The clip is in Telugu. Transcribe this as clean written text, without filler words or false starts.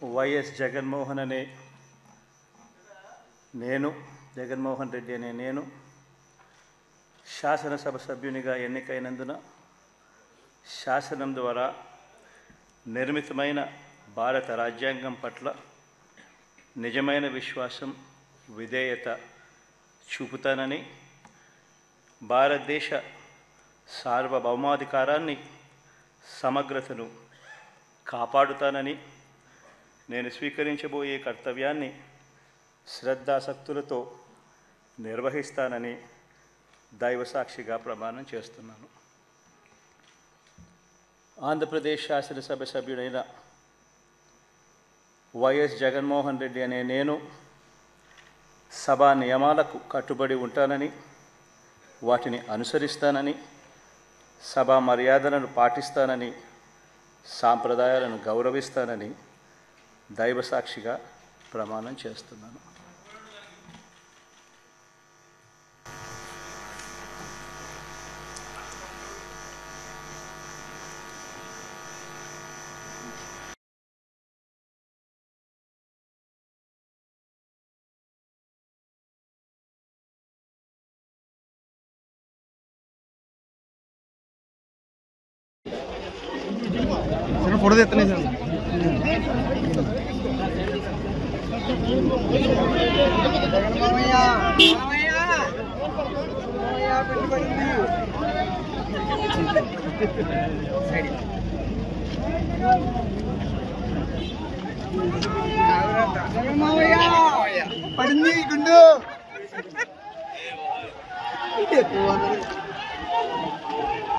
వైఎస్ జగన్మోహన్ అనే నేను జగన్మోహన్ రెడ్డి అనే నేను శాసనసభ సభ్యునిగా ఎన్నికైనందున శాసనం ద్వారా నిర్మితమైన భారత రాజ్యాంగం పట్ల నిజమైన విశ్వాసం విధేయత చూపుతానని, భారతదేశ సార్వభౌమాధికారాన్ని సమగ్రతను కాపాడుతానని, నేను స్వీకరించబోయే కర్తవ్యాన్ని శ్రద్ధాసక్తులతో నిర్వహిస్తానని దైవసాక్షిగా ప్రమాణం చేస్తున్నాను. ఆంధ్రప్రదేశ్ శాసనసభ సభ్యుడైన వైఎస్ జగన్మోహన్ రెడ్డి అనే నేను సభా నియమాలకు కట్టుబడి ఉంటానని, వాటిని అనుసరిస్తానని, సభా మర్యాదలను పాటిస్తానని, సాంప్రదాయాలను గౌరవిస్తానని దైవసాక్షిగా ప్రమాణం చేస్తున్నాను. फोटो देते नहीं सर पड़ी गुंडू